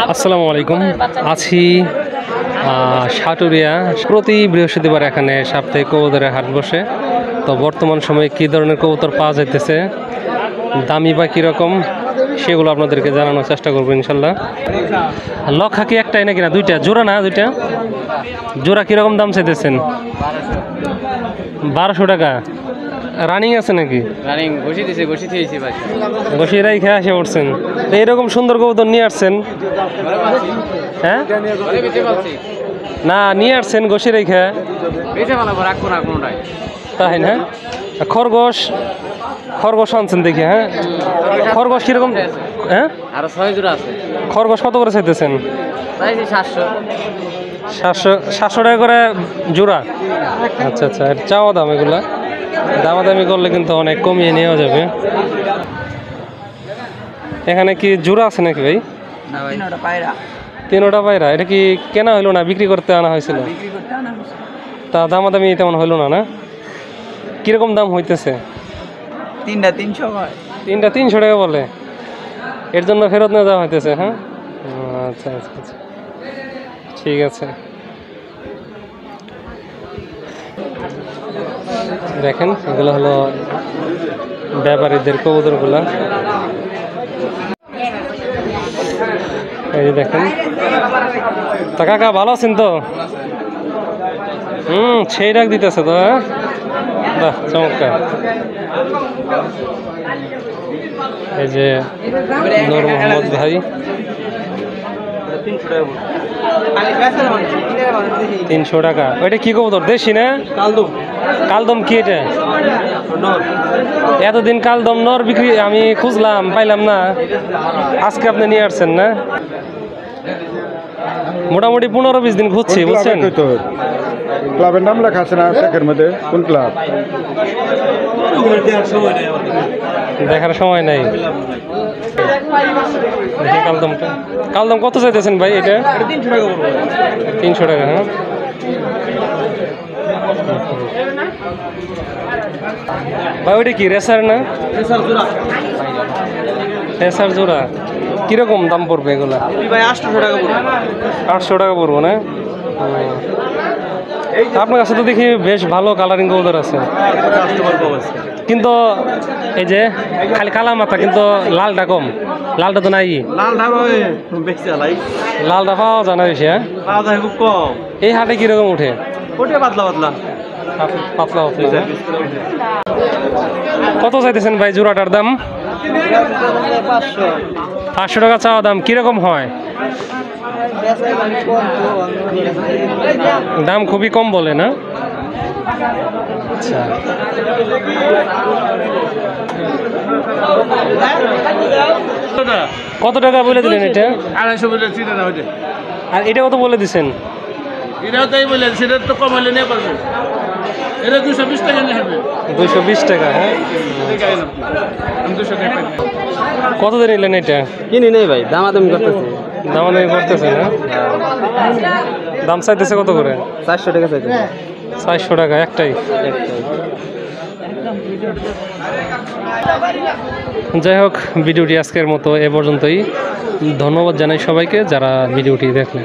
আসসালামু আলাইকুম। আছি সাটুরিয়া। প্রতি বৃহস্পতিবার এখানে সাপ্তাহিক কবুতরের হাট বসে। তো বর্তমান সময়ে কী ধরনের কবুতর পাওয়া যাইতেছে, দামি বা কীরকম, সেগুলো আপনাদেরকে জানানোর চেষ্টা করবো ইনশাল্লাহ। লক্ষা কি একটাই নাকি না দুইটা? জোড়া না দুইটা? জোড়া কীরকম দাম চাইতেছেন? 1200 টাকা। রানিং আছে নাকি? রানিং ঘষি দিছে, ঘষি দিয়েছি ভাই। ঘষি রাইখে আসে পড়ছেন। তো এরকম সুন্দর কবুতর নিয়ে আসছেন? হ্যাঁ না, নিয়ে আসছেন ঘষি রেখে? তাই না? খরগোশ খরগোশ আনছেন দেখি। হ্যাঁ, খরগোশ কিরকম? হ্যাঁ, আরো 6 জোড়া আছে। খরগোশ কত করে চাইতেছেন? 700 টাকা করে জোড়া। আচ্ছা আচ্ছা, চাওয়া দাম এগুলা? দামাদামি করলে কিন্তু অনেক কমিয়ে নেওয়া যাবে। এখানে কি জোড়া আছে নাকি ভাই? তিনোটা পায়রা। এটা কি কেনা হইলো না, বিক্রি করতে আনা হয়েছিল? তা দামাদামি তেমন হইলো না? না, কিরকম দাম হইতেছে? তিনটা 300 টাকা বলে। এর জন্য ফেরত নিয়ে যাওয়া হইতেছে? হ্যাঁ, আচ্ছা আচ্ছা আচ্ছা, ঠিক আছে। দেখেন, এগুলো হলো ব্যাপারীদের কবুতরগুলা। এই যে দেখেন। তা কাকা ভালো আছেন তো? সেই ডাক দিতেছে তো। হ্যাঁ, বাহ, চমৎকার। এই যে নূর মোহাম্মদ ভাই। 300 টাকা। ওইটা কি কবুতর? দেশি না? কালদম। কি এটা? এতদিন কালদম নর বিক্রি আমি খুঁজলাম, পাইলাম না। আজকে আপনি নিয়ে আসছেন না? মোটামুটি 15-20 দিন খুঁজছি, বুঝছেন? ক্লাবের নাম লেখা আছে না ট্যাগের মধ্যে? কোন ক্লাব? দেখার সময় নাই। দেখি কালদমটা। কালদম কত চাইতেছেন ভাই এটা? 300 টাকা। হ্যাঁ, ভাই ওইটা কি রেসার না? রেসার জোড়া। কিরকম দাম পড়বে এগুলা? 800 টাকা পড়বো না? আপনার কাছে তো দেখি বেশ ভালো কালারিং কবুতর আছে, কিন্তু এই যে খালি কালা মাথা, কিন্তু লালটা কম। লালটা তো নাই। লালটা পাওয়া যায় না বেশি? হ্যাঁ, এই হাটে কিরকম উঠে? পাতলা পাতলা। কত চাইতেছেন ভাই জোড়াটার দাম? 500 টাকা চাওয়া দাম। কিরকম হয়? দাম খুবই কম বলে না? আচ্ছা, কত টাকা বলে দিলেন এটা? 250 বলেছি। আর এটা কত বলে দিচ্ছেন? এটাও তাই বললেন, সেটা তো কম হলে নিয়ে পারবে। এটা 220 টাকা নিয়ে হবে। 220 টাকা। হ্যাঁ, কত দিয়ে নিলেন এটা? কিনি নেই ভাই, দামাদামি করতেছে। দামাদামি করতেছে না? দাম চাইতেছে কত করে? 400 টাকা চাইতেছে। 400 টাকা একটাই। যাই হোক, ভিডিওটি আজকের মতো এ পর্যন্তই। ধন্যবাদ জানাই সবাইকে যারা ভিডিওটি দেখলেন।